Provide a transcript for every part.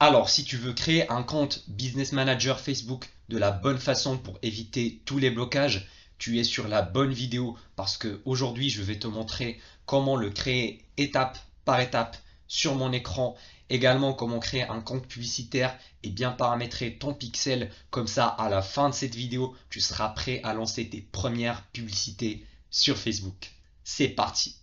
Alors, si tu veux créer un compte Business Manager Facebook de la bonne façon pour éviter tous les blocages, tu es sur la bonne vidéo parce que aujourd'hui, je vais te montrer comment le créer étape par étape sur mon écran. Également, comment créer un compte publicitaire et bien paramétrer ton pixel. Comme ça, à la fin de cette vidéo, tu seras prêt à lancer tes premières publicités sur Facebook. C'est parti!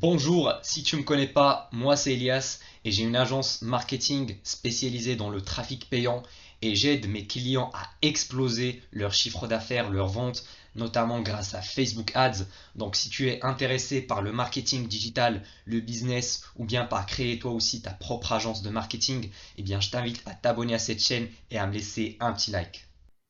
Bonjour, si tu ne me connais pas, moi c'est Elias et j'ai une agence marketing spécialisée dans le trafic payant et j'aide mes clients à exploser leur chiffre d'affaires, leurs ventes, notamment grâce à Facebook Ads. Donc si tu es intéressé par le marketing digital, le business ou bien par créer toi aussi ta propre agence de marketing, eh bien je t'invite à t'abonner à cette chaîne et à me laisser un petit like.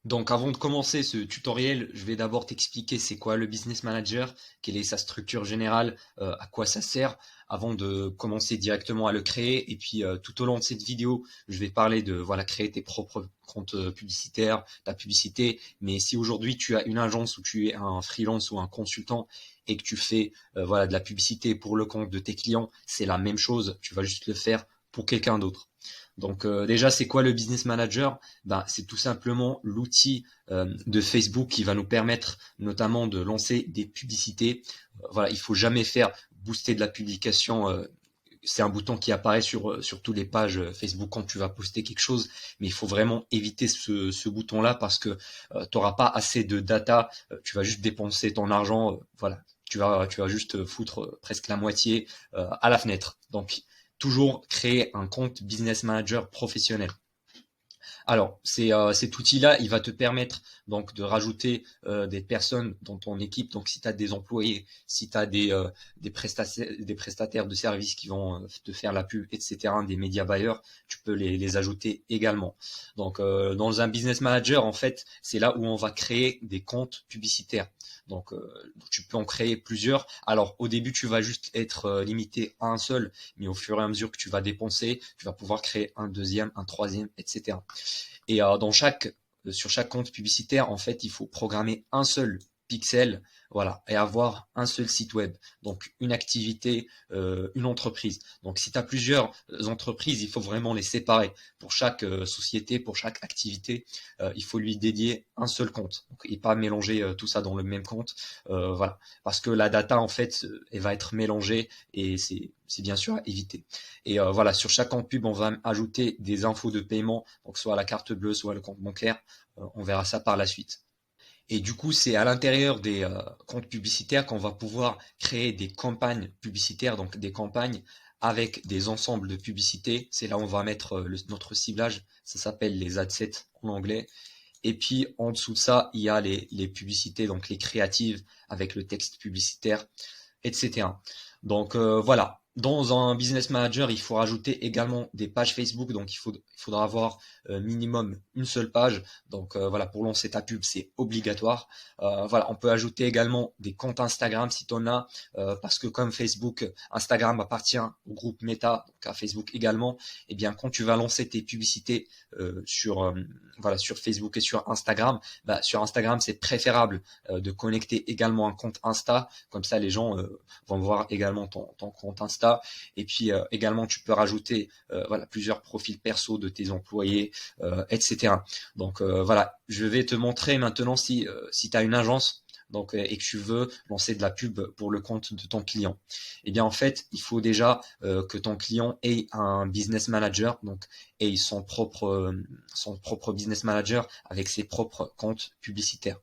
Donc avant de commencer ce tutoriel, je vais d'abord t'expliquer c'est quoi le Business Manager, quelle est sa structure générale, à quoi ça sert, avant de commencer directement à le créer. Et puis tout au long de cette vidéo, je vais parler de voilà créer tes propres comptes publicitaires, ta publicité. Mais si aujourd'hui tu as une agence ou tu es un freelance ou un consultant et que tu fais voilà de la publicité pour le compte de tes clients, c'est la même chose. Tu vas juste le faire pour quelqu'un d'autre. Donc déjà, c'est quoi le Business Manager? Ben, c'est tout simplement l'outil de Facebook qui va nous permettre notamment de lancer des publicités. Voilà, il faut jamais faire booster de la publication. C'est un bouton qui apparaît sur toutes les pages Facebook quand tu vas poster quelque chose, mais il faut vraiment éviter ce bouton-là parce que tu n'auras pas assez de data, tu vas juste dépenser ton argent, voilà, tu vas juste foutre presque la moitié à la fenêtre. Donc toujours créer un compte Business Manager professionnel. Alors, cet outil-là, il va te permettre donc de rajouter des personnes dans ton équipe. Donc, si tu as des employés, si tu as des prestataires de services qui vont te faire la pub, etc., des média buyers, tu peux les ajouter également. Donc, dans un business manager, en fait, c'est là où on va créer des comptes publicitaires. Donc, tu peux en créer plusieurs. Alors, au début, tu vas juste être limité à un seul, mais au fur et à mesure que tu vas dépenser, tu vas pouvoir créer un deuxième, un troisième, etc. Et sur chaque compte publicitaire, en fait, il faut programmer un seul pixel, voilà, et avoir un seul site web. Donc une activité, une entreprise. Donc si tu as plusieurs entreprises, il faut vraiment les séparer. Pour chaque société, pour chaque activité, il faut lui dédier un seul compte. Donc, et pas mélanger tout ça dans le même compte. Voilà. Parce que la data, en fait, elle va être mélangée et c'est bien sûr à éviter. Et voilà, sur chaque compte pub, on va ajouter des infos de paiement, donc soit la carte bleue, soit le compte bancaire. On verra ça par la suite. Et du coup, c'est à l'intérieur des comptes publicitaires qu'on va pouvoir créer des campagnes publicitaires, donc des campagnes avec des ensembles de publicités. C'est là où on va mettre notre ciblage. Ça s'appelle les ad sets en anglais. Et puis en dessous de ça, il y a les publicités, donc les créatives avec le texte publicitaire, etc. Donc voilà. Dans un business manager, il faut rajouter également des pages Facebook. Donc il faudra avoir minimum une seule page. Donc voilà, pour lancer ta pub, c'est obligatoire. Voilà, on peut ajouter également des comptes Instagram si tu en as, parce que comme Facebook, Instagram appartient au groupe Meta, donc à Facebook également. Et bien quand tu vas lancer tes publicités voilà sur Facebook et sur Instagram, bah, sur Instagram c'est préférable de connecter également un compte Insta. Comme ça, les gens vont voir également ton compte Insta. Et puis également, tu peux rajouter voilà, plusieurs profils perso de tes employés, etc. Donc voilà, je vais te montrer maintenant si tu as une agence donc, et que tu veux lancer de la pub pour le compte de ton client. Eh bien, en fait, il faut déjà que ton client ait un business manager, donc ait son propre business manager avec ses propres comptes publicitaires.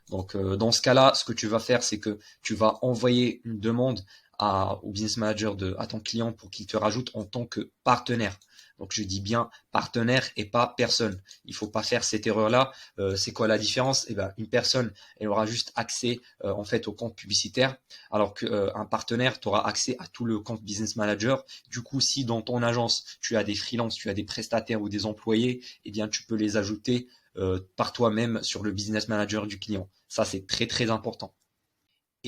Donc, dans ce cas-là, ce que tu vas faire, c'est que tu vas envoyer une demande au business manager à ton client pour qu'il te rajoute en tant que partenaire. Donc je dis bien partenaire et pas personne. Il faut pas faire cette erreur-là. C'est quoi la différence? Eh ben, une personne, elle aura juste accès en fait au compte publicitaire, alors qu'un partenaire, tu auras accès à tout le compte business manager. Du coup, si dans ton agence tu as des freelances, tu as des prestataires ou des employés, eh bien tu peux les ajouter par toi-même sur le business manager du client. Ça, c'est très très important.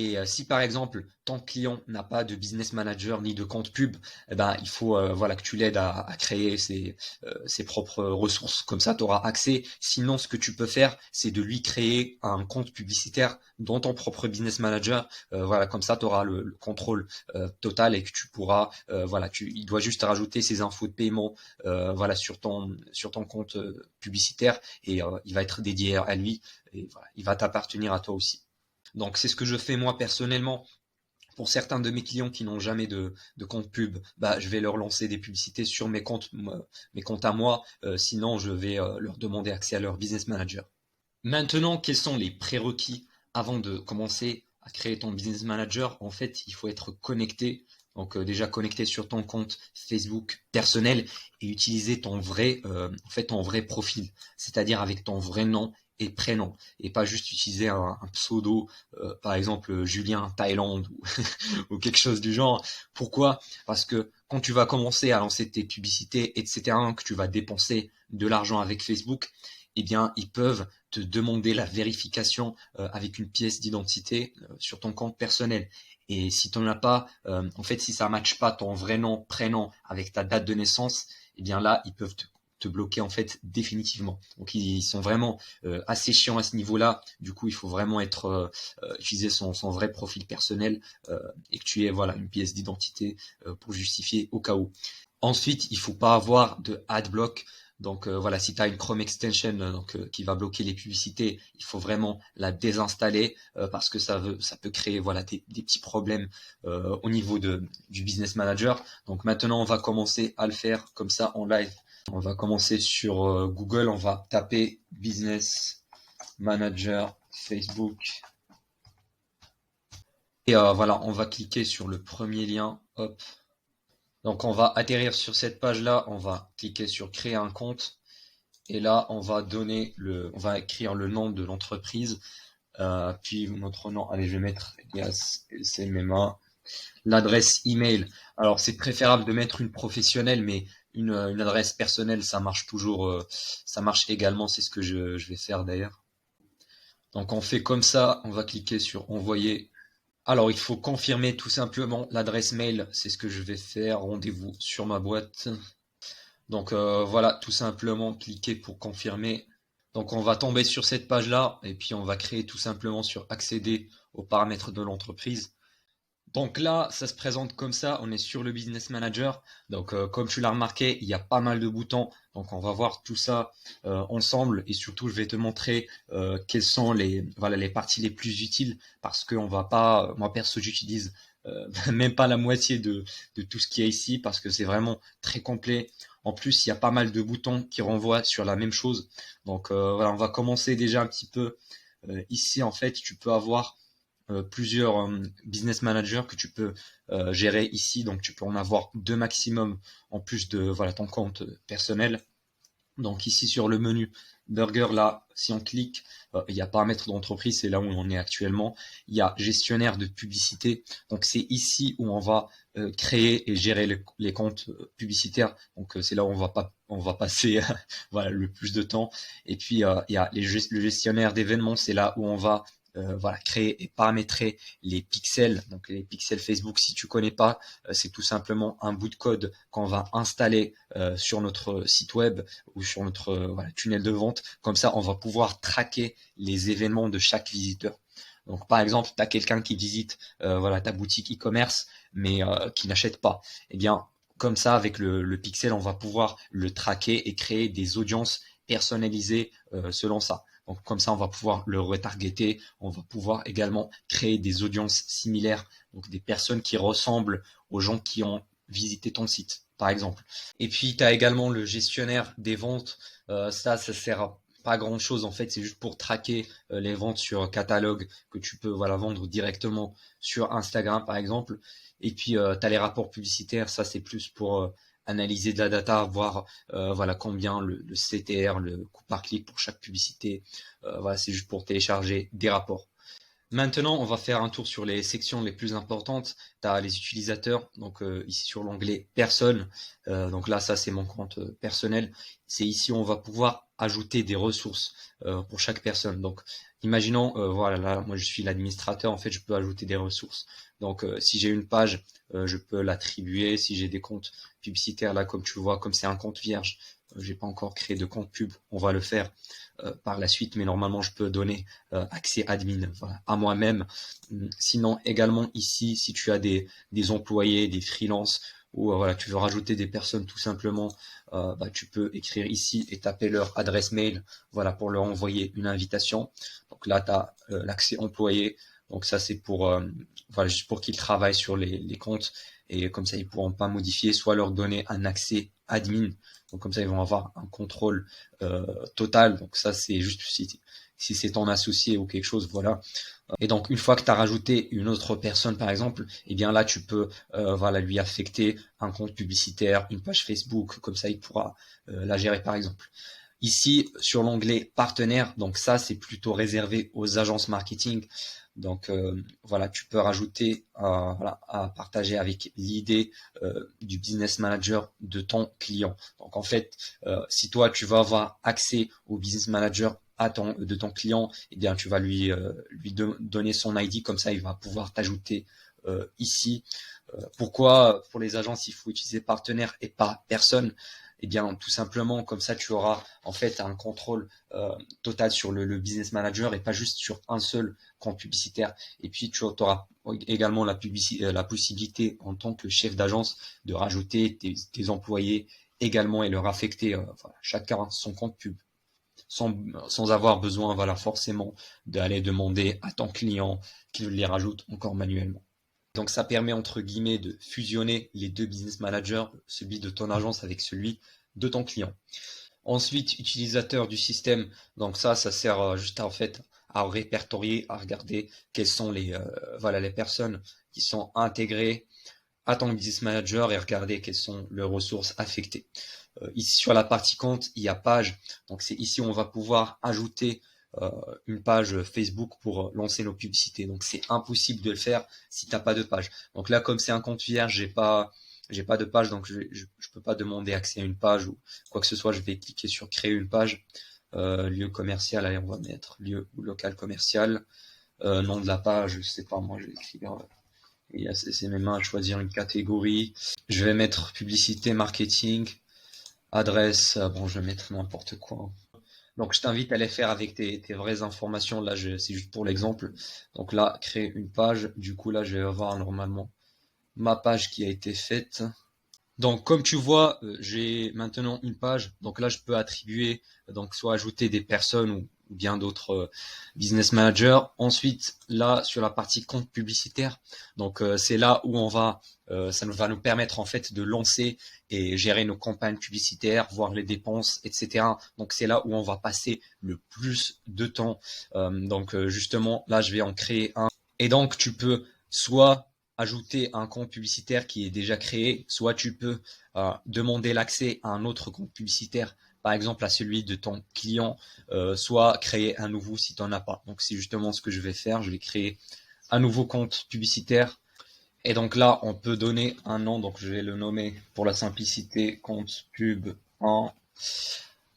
Et si par exemple ton client n'a pas de business manager ni de compte pub, eh ben, il faut voilà, que tu l'aides à créer ses propres ressources. Comme ça, tu auras accès. Sinon, ce que tu peux faire, c'est de lui créer un compte publicitaire dans ton propre business manager. Voilà, comme ça, tu auras le contrôle total et que tu pourras, voilà, il doit juste rajouter ses infos de paiement voilà, sur ton compte publicitaire et il va être dédié à lui et voilà, il va t'appartenir à toi aussi. Donc c'est ce que je fais moi personnellement. Pour certains de mes clients qui n'ont jamais de compte pub, bah, je vais leur lancer des publicités sur mes comptes à moi. Sinon, je vais leur demander accès à leur business manager. Maintenant, quels sont les prérequis avant de commencer à créer ton business manager? En fait, il faut être connecté. Donc déjà connecté sur ton compte Facebook personnel et utiliser ton vrai profil, c'est-à-dire avec ton vrai nom et prénom et pas juste utiliser un pseudo, par exemple Julien Thaïlande ou quelque chose du genre. Pourquoi? Parce que quand tu vas commencer à lancer tes publicités, etc., que tu vas dépenser de l'argent avec Facebook, eh bien, ils peuvent te demander la vérification avec une pièce d'identité sur ton compte personnel. Et si tu n'en as pas, en fait, si ça ne matche pas ton vrai nom, prénom avec ta date de naissance, eh bien là, ils peuvent te bloquer en fait définitivement. Donc ils sont vraiment assez chiants à ce niveau-là. Du coup, il faut vraiment utiliser son vrai profil personnel et que tu aies voilà une pièce d'identité pour justifier au cas où. Ensuite, il faut pas avoir de adblock. Donc voilà, si tu as une Chrome extension qui va bloquer les publicités, il faut vraiment la désinstaller parce que ça peut créer voilà des petits problèmes au niveau du business manager. Donc maintenant, on va commencer à le faire comme ça en live. On va commencer sur Google, on va taper business manager Facebook et voilà, on va cliquer sur le premier lien. Hop. Donc on va atterrir sur cette page-là, on va cliquer sur créer un compte et là on va on va écrire le nom de l'entreprise, puis notre nom. Allez, je vais mettre Elias SMMA. L'adresse email. Alors c'est préférable de mettre une professionnelle, mais une adresse personnelle ça marche toujours, ça marche également. C'est ce que je vais faire d'ailleurs. Donc on fait comme ça, on va cliquer sur envoyer. Alors, il faut confirmer tout simplement l'adresse mail. C'est ce que je vais faire. Rendez-vous sur ma boîte. Donc voilà, tout simplement cliquer pour confirmer. Donc on va tomber sur cette page-là et puis on va créer tout simplement sur accéder aux paramètres de l'entreprise. Donc là, ça se présente comme ça, on est sur le Business Manager. Donc comme tu l'as remarqué, il y a pas mal de boutons. Donc on va voir tout ça ensemble et surtout je vais te montrer quelles sont les parties les plus utiles parce que on va pas, moi perso j'utilise même pas la moitié de tout ce qui est ici parce que c'est vraiment très complet. En plus, il y a pas mal de boutons qui renvoient sur la même chose. Donc voilà, on va commencer déjà un petit peu. Ici, en fait, tu peux avoir plusieurs business managers que tu peux gérer ici. Donc, tu peux en avoir deux maximum en plus de voilà ton compte personnel. Donc ici sur le menu Burger, là, si on clique, il y a paramètres d'entreprise, c'est là où on est actuellement. Il y a gestionnaire de publicité. Donc c'est ici où on va créer et gérer les comptes publicitaires. Donc c'est là où on va passer voilà, le plus de temps. Et puis il y a le gestionnaire d'événements, c'est là où on va voilà, créer et paramétrer les pixels. Donc les pixels Facebook, si tu connais pas, c'est tout simplement un bout de code qu'on va installer sur notre site web ou sur notre voilà, tunnel de vente. Comme ça, on va pouvoir traquer les événements de chaque visiteur. Donc, par exemple, tu as quelqu'un qui visite voilà, ta boutique e-commerce, mais qui n'achète pas. Eh bien, comme ça, avec le pixel, on va pouvoir le traquer et créer des audiences personnalisées selon ça. Donc, comme ça, on va pouvoir le retargeter. On va pouvoir également créer des audiences similaires, donc des personnes qui ressemblent aux gens qui ont visité ton site, par exemple. Et puis, tu as également le gestionnaire des ventes. Ça sert à pas grand chose en fait, c'est juste pour traquer les ventes sur catalogue que tu peux voilà, vendre directement sur Instagram par exemple. Et puis, tu as les rapports publicitaires, ça c'est plus pour analyser de la data, voir voilà combien le CTR, le coût par clic pour chaque publicité. Voilà, c'est juste pour télécharger des rapports. Maintenant, on va faire un tour sur les sections les plus importantes. Tu as les utilisateurs, donc ici sur l'onglet personne. Donc là, ça c'est mon compte personnel. C'est ici où on va pouvoir ajouter des ressources pour chaque personne. Donc imaginons, voilà, là, moi je suis l'administrateur, en fait, je peux ajouter des ressources. Donc, si j'ai une page, je peux l'attribuer. Si j'ai des comptes publicitaires, là, comme tu vois, comme c'est un compte vierge, j'ai pas encore créé de compte pub, on va le faire par la suite, mais normalement, je peux donner accès admin, voilà, à moi-même. Sinon, également ici, si tu as des employés, des freelances, ou voilà, tu veux rajouter des personnes tout simplement, bah, tu peux écrire ici et taper leur adresse mail, voilà, pour leur envoyer une invitation. Donc là, tu as l'accès employé. Donc ça, c'est pour, voilà, juste pour qu'ils travaillent sur les comptes et comme ça, ils pourront pas modifier, soit leur donner un accès admin. Donc comme ça, ils vont avoir un contrôle total. Donc ça, c'est juste si c'est ton associé ou quelque chose, voilà. Et donc une fois que tu as rajouté une autre personne, par exemple, eh bien là, tu peux voilà, lui affecter un compte publicitaire, une page Facebook. Comme ça, il pourra la gérer, par exemple. Ici, sur l'onglet partenaire, donc ça, c'est plutôt réservé aux agences marketing. Donc voilà, tu peux rajouter voilà, à partager avec l'idée du business manager de ton client. Donc en fait, si toi tu vas avoir accès au business manager de ton client, eh bien tu vas lui donner son ID, comme ça il va pouvoir t'ajouter ici. Pourquoi pour les agences il faut utiliser partenaire et pas personne? Eh bien, tout simplement, comme ça, tu auras en fait un contrôle total sur le business manager et pas juste sur un seul compte publicitaire. Et puis, tu auras également la possibilité en tant que chef d'agence de rajouter tes employés également et leur affecter voilà, chacun son compte pub sans avoir besoin voilà, forcément d'aller demander à ton client qu'il les rajoute encore manuellement. Donc ça permet entre guillemets de fusionner les deux business managers, celui de ton agence avec celui de ton client. Ensuite, utilisateur du système, donc ça sert juste en fait à répertorier, à regarder quelles sont voilà, les personnes qui sont intégrées à ton business manager et regarder quelles sont leurs ressources affectées. Ici sur la partie compte, il y a page, donc c'est ici où on va pouvoir ajouter euh, une page Facebook pour lancer nos publicités. Donc c'est impossible de le faire si tu n'as pas de page. Donc là, comme c'est un compte vierge, j'ai pas de page, donc je peux pas demander accès à une page ou quoi que ce soit. Je vais cliquer sur créer une page. Lieu commercial, allez, on va mettre lieu ou local commercial. Nom de la page, je sais pas, moi je vais écrire. C'est mes mains à choisir une catégorie. Je vais mettre publicité, marketing, adresse. Bon, je vais mettre n'importe quoi. Donc, je t'invite à les faire avec tes vraies informations. Là, c'est juste pour l'exemple. Donc là, créer une page. Du coup, là, je vais avoir normalement ma page qui a été faite. Donc, comme tu vois, j'ai maintenant une page. Donc là, je peux attribuer, donc soit ajouter des personnes ou bien d'autres business managers. Ensuite, là, sur la partie compte publicitaire, donc c'est là où ça va nous permettre en fait de lancer et gérer nos campagnes publicitaires, voir les dépenses, etc. Donc c'est là où on va passer le plus de temps. Donc justement, là, je vais en créer un. Et donc, tu peux soit ajouter un compte publicitaire qui est déjà créé, soit tu peux demander l'accès à un autre compte publicitaire, par exemple à celui de ton client, soit créer un nouveau si tu n'en as pas. Donc c'est justement ce que je vais faire, je vais créer un nouveau compte publicitaire. Et donc là, on peut donner un nom, donc je vais le nommer pour la simplicité compte pub 1.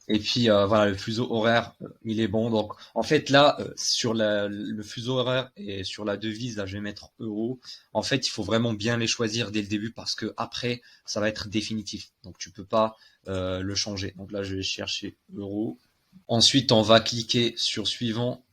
Et puis voilà, le fuseau horaire, il est bon. Donc en fait là, sur le fuseau horaire et sur la devise, là je vais mettre euro. En fait, il faut vraiment bien les choisir dès le début parce que après, ça va être définitif. Donc tu peux pas le changer. Donc là, je vais chercher euro. Ensuite, on va cliquer sur suivant.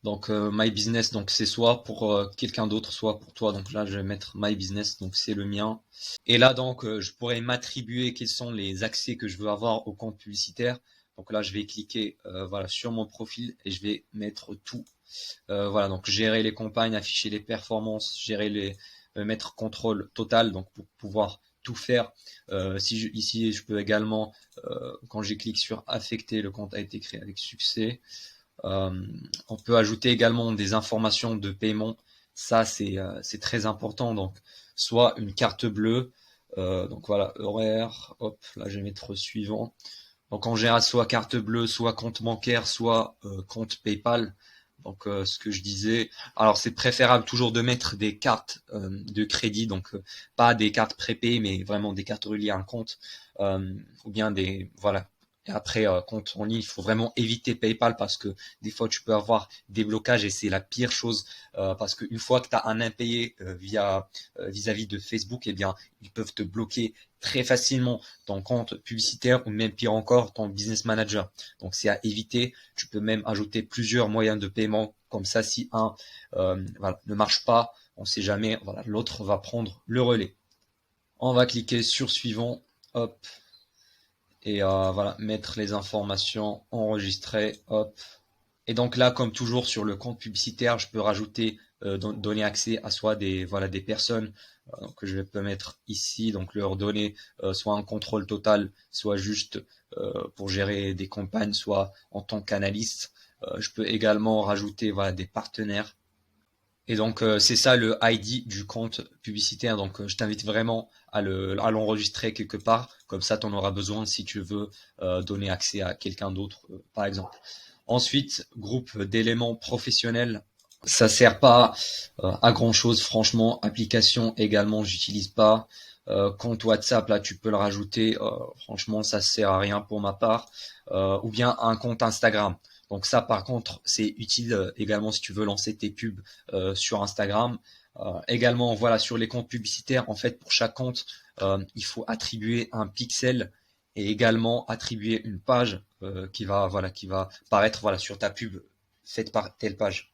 Donc My Business, donc c'est soit pour quelqu'un d'autre, soit pour toi. Donc là, je vais mettre My Business, donc c'est le mien. Et là, donc, je pourrais m'attribuer quels sont les accès que je veux avoir au compte publicitaire. Donc là, je vais cliquer voilà, sur mon profil et je vais mettre tout. Voilà, donc gérer les campagnes, afficher les performances, mettre contrôle total, donc pour pouvoir tout faire. Ici, je peux également, quand je clique sur affecter, le compte a été créé avec succès. On peut ajouter également des informations de paiement. Ça, c'est très important. Donc, soit une carte bleue. Donc voilà, horaire. Hop, là, je vais mettre suivant. Donc en général, soit carte bleue, soit compte bancaire, soit compte PayPal. Donc ce que je disais. Alors c'est préférable toujours de mettre des cartes de crédit, donc pas des cartes prépayées, mais vraiment des cartes reliées à un compte, ou bien voilà, Et après, compte en ligne, il faut vraiment éviter PayPal parce que des fois, tu peux avoir des blocages et c'est la pire chose parce qu'une fois que tu as un impayé vis-à-vis de Facebook, eh bien, ils peuvent te bloquer très facilement ton compte publicitaire ou même pire encore, ton business manager. Donc, c'est à éviter. Tu peux même ajouter plusieurs moyens de paiement. Comme ça, si un voilà, ne marche pas, on ne sait jamais, voilà, l'autre va prendre le relais. On va cliquer sur suivant, hop, et voilà, mettre les informations, enregistrer, hop. Et donc là, comme toujours sur le compte publicitaire, je peux rajouter, donner accès à soit des personnes que je peux mettre ici, donc leur donner soit un contrôle total, soit juste pour gérer des campagnes, soit en tant qu'analyste. Je peux également rajouter voilà, des partenaires. Et donc c'est ça le ID du compte publicitaire. Donc je t'invite vraiment à l'enregistrer quelque part. Comme ça, tu en auras besoin si tu veux donner accès à quelqu'un d'autre, par exemple. Ensuite, groupe d'éléments professionnels. Ça sert pas à grand chose, franchement. Application également, j'utilise pas. Compte WhatsApp, là, tu peux le rajouter. Franchement, ça sert à rien pour ma part. Ou bien un compte Instagram. Donc ça, par contre, c'est utile également si tu veux lancer tes pubs sur Instagram. Également, voilà, sur les comptes publicitaires, en fait, pour chaque compte, il faut attribuer un pixel et également attribuer une page qui va paraître voilà, sur ta pub faite par telle page.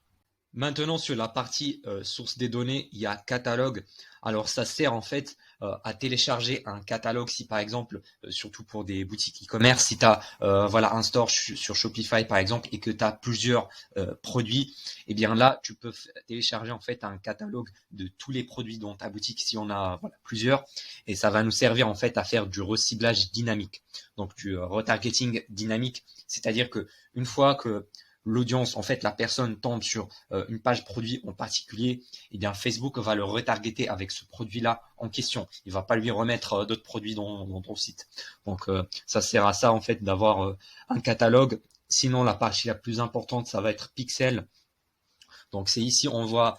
Maintenant, sur la partie source des données, il y a catalogue. Alors, ça sert en fait à télécharger un catalogue si par exemple, surtout pour des boutiques e-commerce, si tu as voilà, un store sur Shopify par exemple et que tu as plusieurs produits, et bien là, tu peux télécharger en fait un catalogue de tous les produits dans ta boutique si on a voilà, plusieurs. Et ça va nous servir en fait à faire du reciblage dynamique. Donc, du retargeting dynamique, c'est-à-dire que une fois que l'audience, en fait, la personne tombe sur une page produit en particulier, eh bien Facebook va le retargeter avec ce produit-là en question. Il va pas lui remettre d'autres produits dans ton site. Donc ça sert à ça en fait d'avoir un catalogue. Sinon, la partie la plus importante, ça va être pixel. Donc c'est ici on va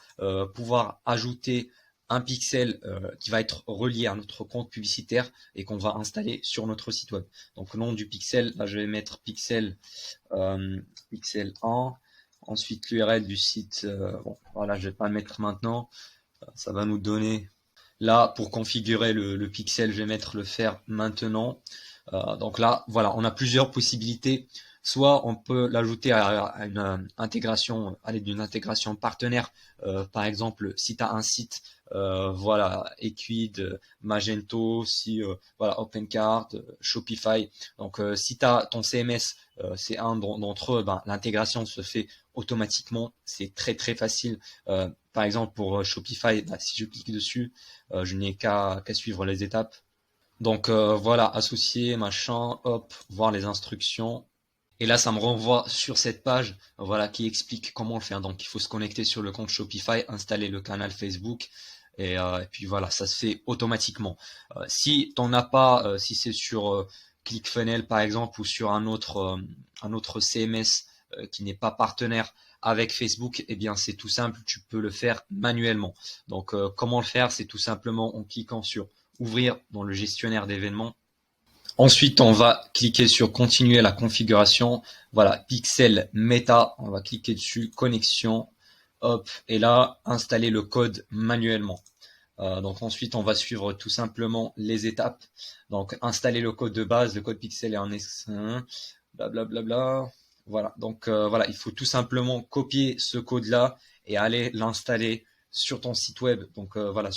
pouvoir ajouter un pixel qui va être relié à notre compte publicitaire et qu'on va installer sur notre site web. Donc le nom du pixel, là je vais mettre pixel 1. Ensuite l'URL du site, bon voilà je vais pas le mettre maintenant, ça va nous donner là pour configurer le pixel, je vais mettre le faire maintenant. Donc là voilà on a plusieurs possibilités. Soit on peut l'ajouter à une intégration, à l'aide d'une intégration partenaire. Par exemple, si tu as un site, voilà, Equid, Magento, si voilà, OpenCart, Shopify. Donc si tu as ton CMS, c'est un d'entre eux, ben, l'intégration se fait automatiquement. C'est très très facile. Par exemple pour Shopify, ben, si je clique dessus, je n'ai qu'à suivre les étapes. Donc voilà, associer, machin, hop, voir les instructions. Et là, ça me renvoie sur cette page, voilà, qui explique comment le faire. Donc, il faut se connecter sur le compte Shopify, installer le canal Facebook, et puis voilà, ça se fait automatiquement. Si t'en as pas, si c'est sur ClickFunnels par exemple ou sur un autre CMS qui n'est pas partenaire avec Facebook, eh bien c'est tout simple, tu peux le faire manuellement. Donc, comment le faire? C'est tout simplement en cliquant sur Ouvrir dans le gestionnaire d'événements. Ensuite, on va cliquer sur continuer la configuration. Voilà, pixel Meta. On va cliquer dessus, connexion. Hop, et là, installer le code manuellement. Donc ensuite, on va suivre tout simplement les étapes. Donc installer le code de base, le code pixel est en S1, blablabla. Voilà, donc voilà, il faut tout simplement copier ce code-là et aller l'installer sur ton site web. Donc voilà,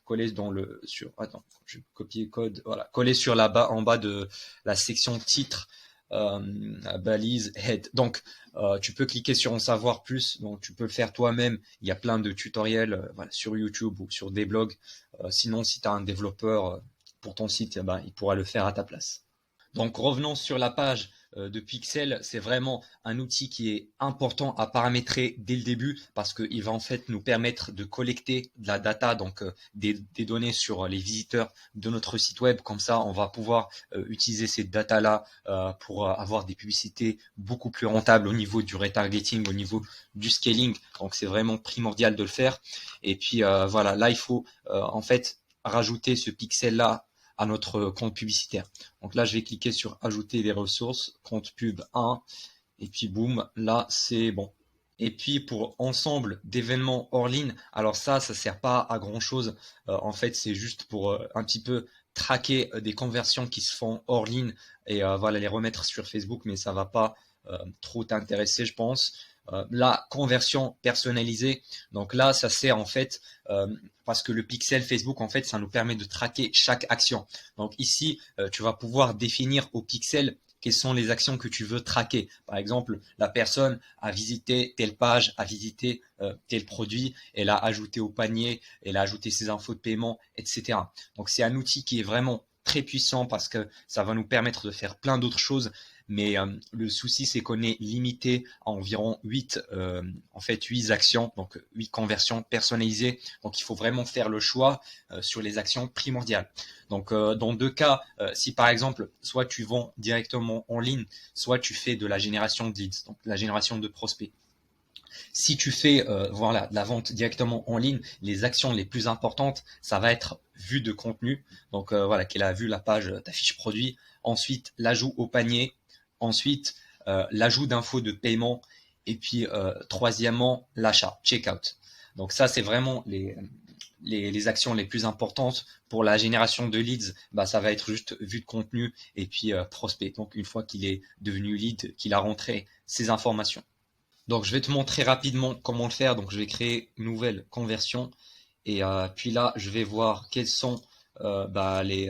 coller dans le sur attends, je vais copier code, voilà, coller sur la bas en bas de la section titre, balise head. Donc tu peux cliquer sur en savoir plus, donc tu peux le faire toi-même. Il y a plein de tutoriels voilà, sur YouTube ou sur des blogs. Sinon, si tu as un développeur pour ton site, eh ben, il pourra le faire à ta place. Donc revenons sur la page de Pixel, c'est vraiment un outil qui est important à paramétrer dès le début parce qu'il va en fait nous permettre de collecter de la data, donc des données sur les visiteurs de notre site web. Comme ça, on va pouvoir utiliser ces data-là pour avoir des publicités beaucoup plus rentables au niveau du retargeting, au niveau du scaling. Donc c'est vraiment primordial de le faire. Et puis voilà, là il faut en fait rajouter ce pixel-là à notre compte publicitaire. Donc là, je vais cliquer sur ajouter des ressources, compte pub 1, et puis boum, là c'est bon. Et puis pour ensemble d'événements hors ligne, alors ça sert pas à grand chose. En fait, c'est juste pour un petit peu traquer des conversions qui se font hors ligne et voilà, les remettre sur Facebook, mais ça va pas trop t'intéresser, je pense. La conversion personnalisée, donc là, ça sert en fait parce que le pixel Facebook, en fait, ça nous permet de traquer chaque action. Donc ici, tu vas pouvoir définir au pixel quelles sont les actions que tu veux traquer. Par exemple, la personne a visité telle page, a visité tel produit, elle a ajouté au panier, elle a ajouté ses infos de paiement, etc. Donc c'est un outil qui est vraiment très puissant parce que ça va nous permettre de faire plein d'autres choses. Mais le souci, c'est qu'on est limité à environ 8 actions, donc 8 conversions personnalisées. Donc il faut vraiment faire le choix sur les actions primordiales. Donc dans deux cas, si par exemple, soit tu vends directement en ligne, soit tu fais de la génération de leads, donc la génération de prospects. Si tu fais voilà, de la vente directement en ligne, les actions les plus importantes, ça va être vue de contenu. Donc voilà, qu'elle a vu la page d'affiche produit. Ensuite, l'ajout au panier. Ensuite, l'ajout d'infos de paiement. Et puis, troisièmement, l'achat, checkout. Donc ça, c'est vraiment les actions les plus importantes pour la génération de leads. Bah, ça va être juste vue de contenu et puis prospect. Donc une fois qu'il est devenu lead, qu'il a rentré ses informations. Donc, je vais te montrer rapidement comment le faire. Donc, je vais créer une nouvelle conversion. Et puis là, je vais voir quels sont les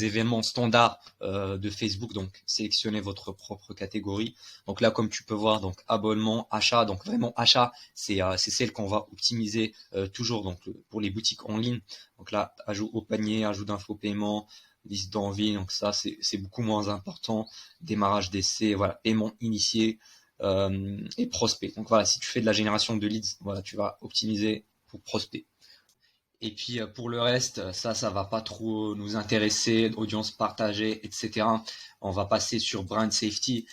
événements standards de Facebook. Donc, sélectionnez votre propre catégorie. Donc là, comme tu peux voir, donc abonnement, achat. Donc vraiment achat, c'est celle qu'on va optimiser toujours. Donc pour les boutiques en ligne. Donc là, ajout au panier, ajout d'infos paiement, liste d'envie. Donc ça, c'est beaucoup moins important. Démarrage d'essai, voilà, paiement initié. Et prospect. Donc voilà, si tu fais de la génération de leads, voilà, tu vas optimiser pour prospect. Et puis pour le reste, ça va pas trop nous intéresser, audience partagée, etc. On va passer sur brand safety,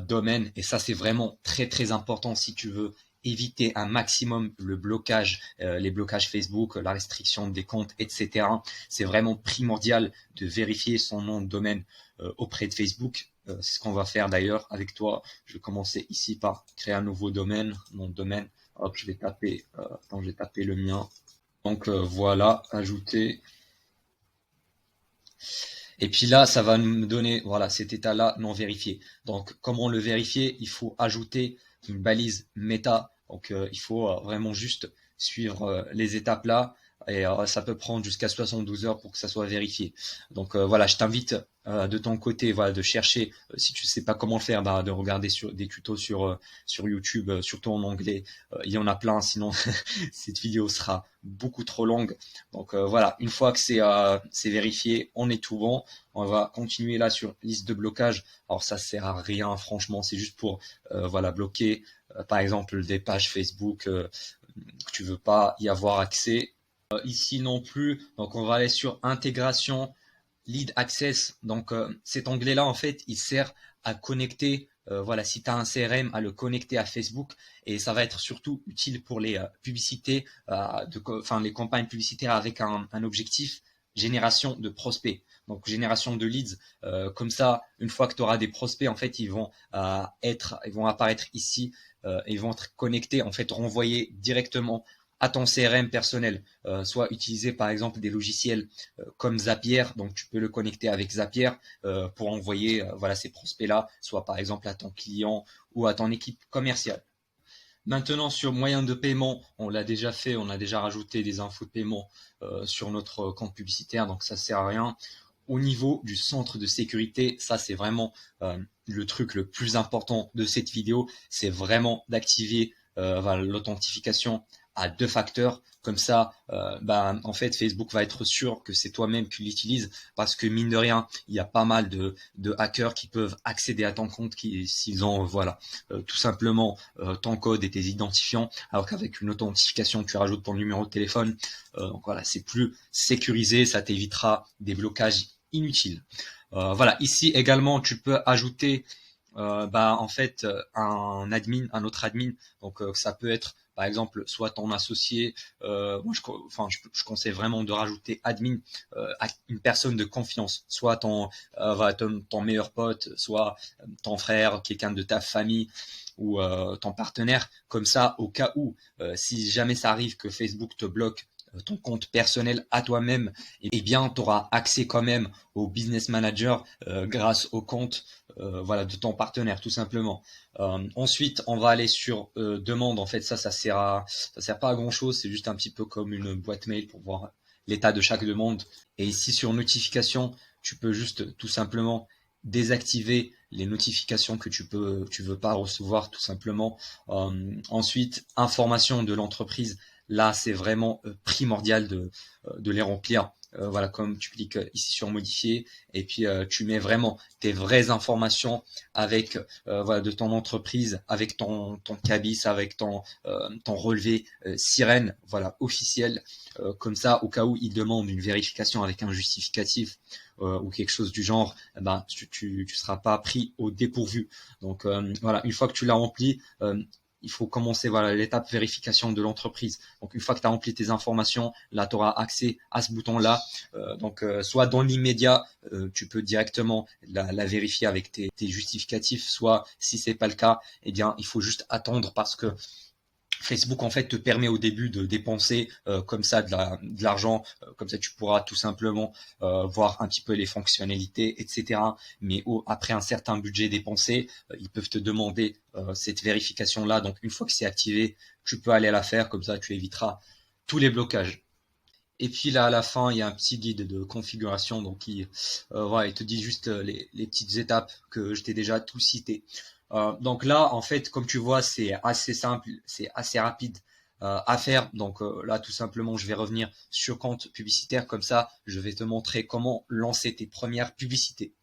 domaine, et ça c'est vraiment très très important si tu veux éviter un maximum le blocage, les blocages Facebook, la restriction des comptes, etc. C'est vraiment primordial de vérifier son nom de domaine auprès de Facebook. C'est ce qu'on va faire d'ailleurs avec toi. Je vais commencer ici par créer un nouveau domaine, nom de domaine. Hop, je vais taper le mien. Donc voilà, ajouter. Et puis là, ça va me donner voilà, cet état-là non vérifié. Donc comment le vérifier? Il faut ajouter une balise méta. Donc il faut vraiment juste suivre les étapes là. Et ça peut prendre jusqu'à 72 heures pour que ça soit vérifié. Donc voilà, je t'invite de ton côté, voilà, de chercher, si tu sais pas comment le faire, bah, de regarder sur des tutos sur YouTube, surtout en anglais. Il y en a plein, sinon cette vidéo sera beaucoup trop longue. Donc voilà, une fois que c'est vérifié, on est tout bon. On va continuer là sur liste de blocage. Alors ça sert à rien, franchement, c'est juste pour voilà, bloquer par exemple des pages Facebook que tu veux pas y avoir accès. Ici non plus, donc on va aller sur intégration, lead access. Donc cet onglet-là, en fait, il sert à connecter, voilà, si tu as un CRM, à le connecter à Facebook. Et ça va être surtout utile pour les publicités, les campagnes publicitaires avec un objectif génération de prospects. Donc génération de leads. Comme ça, une fois que tu auras des prospects, en fait, ils vont apparaître ici, ils vont être connectés, en fait, renvoyés directement à ton CRM personnel, soit utiliser par exemple des logiciels comme Zapier, donc tu peux le connecter avec Zapier pour envoyer voilà, ces prospects-là, soit par exemple à ton client ou à ton équipe commerciale. Maintenant, sur moyen de paiement, on l'a déjà fait, on a déjà rajouté des infos de paiement sur notre compte publicitaire, donc ça sert à rien. Au niveau du centre de sécurité, ça c'est vraiment le truc le plus important de cette vidéo, c'est vraiment d'activer voilà, l'authentification à 2 facteurs. Comme ça, en fait, Facebook va être sûr que c'est toi-même qui l'utilises parce que mine de rien, il y a pas mal de hackers qui peuvent accéder à ton compte s'ils ont voilà tout simplement ton code et tes identifiants, alors qu'avec une authentification, tu rajoutes ton numéro de téléphone. Donc voilà, c'est plus sécurisé, ça t'évitera des blocages inutiles. Voilà, ici également, tu peux ajouter en fait un autre admin. Donc ça peut être par exemple, soit ton associé, moi je conseille vraiment de rajouter admin à une personne de confiance, soit ton meilleur pote, soit ton frère, quelqu'un de ta famille ou ton partenaire. Comme ça, au cas où, si jamais ça arrive que Facebook te bloque ton compte personnel à toi-même, eh bien, tu auras accès quand même au business manager grâce au compte voilà, de ton partenaire, tout simplement. Ensuite, on va aller sur demande. En fait, ça sert pas à grand chose. C'est juste un petit peu comme une boîte mail pour voir l'état de chaque demande. Et ici, sur notification, tu peux juste tout simplement désactiver les notifications que tu veux pas recevoir, tout simplement. Ensuite, information de l'entreprise. Là, c'est vraiment primordial de les remplir. Voilà, comme tu cliques ici sur modifier et puis tu mets vraiment tes vraies informations avec voilà, de ton entreprise, avec ton cabis, avec ton relevé sirène, voilà, officiel. Comme ça, au cas où il demande une vérification avec un justificatif ou quelque chose du genre, eh ben tu seras pas pris au dépourvu. Donc voilà, une fois que tu l'as rempli, il faut commencer voilà l'étape vérification de l'entreprise. Donc une fois que tu as rempli tes informations, là tu auras accès à ce bouton-là. Soit dans l'immédiat, tu peux directement la vérifier avec tes justificatifs, soit si c'est pas le cas, eh bien il faut juste attendre parce que Facebook en fait te permet au début de dépenser comme ça de l'argent, comme ça tu pourras tout simplement voir un petit peu les fonctionnalités, etc. Mais après un certain budget dépensé, ils peuvent te demander cette vérification là. Donc une fois que c'est activé, tu peux aller la faire, comme ça tu éviteras tous les blocages. Et puis là à la fin il y a un petit guide de configuration donc qui voilà, il te dit juste les petites étapes que je t'ai déjà tout cité. Donc là, en fait, comme tu vois, c'est assez simple, c'est assez rapide à faire. Donc là, tout simplement, je vais revenir sur compte publicitaire. Comme ça, je vais te montrer comment lancer tes premières publicités.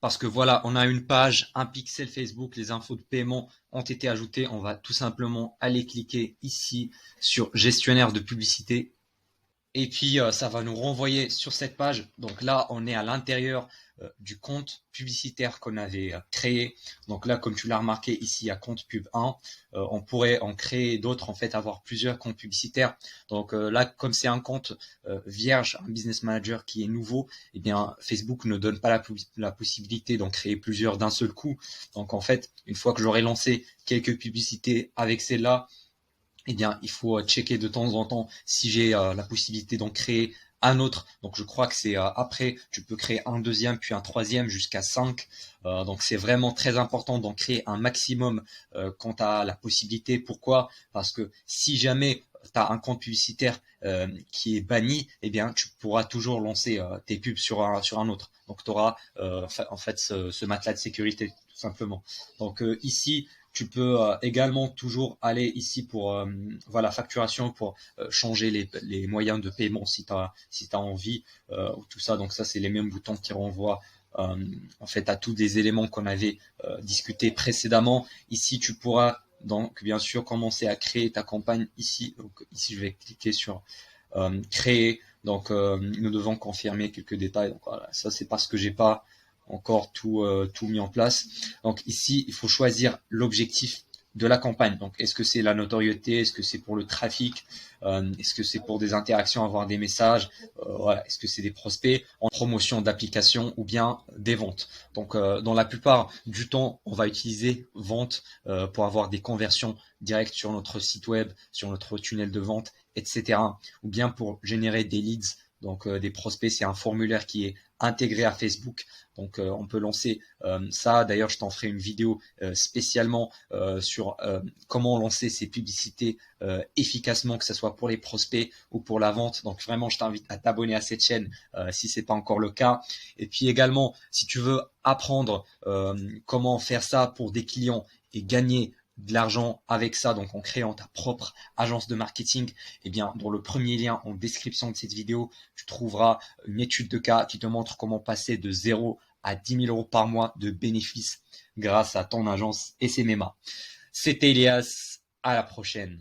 Parce que voilà, on a une page, un pixel Facebook, les infos de paiement ont été ajoutées. On va tout simplement aller cliquer ici sur gestionnaire de publicité. Et puis, ça va nous renvoyer sur cette page. Donc là, on est à l'intérieur du compte publicitaire qu'on avait créé. Donc là, comme tu l'as remarqué, ici, il y a compte pub 1. On pourrait en créer d'autres, en fait, avoir plusieurs comptes publicitaires. Donc là, comme c'est un compte vierge, un business manager qui est nouveau, eh bien, Facebook ne donne pas la possibilité d'en créer plusieurs d'un seul coup. Donc en fait, une fois que j'aurai lancé quelques publicités avec celle-là, eh bien, il faut checker de temps en temps si j'ai la possibilité d'en créer un autre. Donc, je crois que c'est après, tu peux créer un deuxième, puis un troisième, jusqu'à 5. Donc, c'est vraiment très important d'en créer un maximum quand tu as la possibilité. Pourquoi? Parce que si jamais tu as un compte publicitaire qui est banni, eh bien, tu pourras toujours lancer tes pubs sur un autre. Donc, tu auras en fait ce matelas de sécurité, tout simplement. Donc, ici, tu peux également toujours aller ici pour voilà facturation pour changer les moyens de paiement si tu as envie ou tout ça. Donc ça c'est les mêmes boutons qui renvoient en fait à tous des éléments qu'on avait discuté précédemment. Ici tu pourras donc bien sûr commencer à créer ta campagne ici. Donc ici je vais cliquer sur créer. Donc nous devons confirmer quelques détails. Donc voilà, ça c'est parce que j'ai pas encore tout mis en place. Donc ici, il faut choisir l'objectif de la campagne. Donc est-ce que c'est la notoriété, est-ce que c'est pour le trafic, est-ce que c'est pour des interactions, avoir des messages, voilà, est-ce que c'est des prospects en promotion d'applications ou bien des ventes. Donc dans la plupart du temps, on va utiliser vente pour avoir des conversions directes sur notre site web, sur notre tunnel de vente, etc. Ou bien pour générer des leads. Donc des prospects, c'est un formulaire qui est intégré à Facebook. Donc on peut lancer ça. D'ailleurs, je t'en ferai une vidéo spécialement sur comment lancer ces publicités efficacement, que ce soit pour les prospects ou pour la vente. Donc vraiment, je t'invite à t'abonner à cette chaîne si c'est pas encore le cas. Et puis également, si tu veux apprendre comment faire ça pour des clients et gagner de l'argent avec ça, donc en créant ta propre agence de marketing, eh bien, dans le premier lien en description de cette vidéo, tu trouveras une étude de cas qui te montre comment passer de 0 à 10 000 euros par mois de bénéfices grâce à ton agence et ses mémas. C'était Elias, à la prochaine.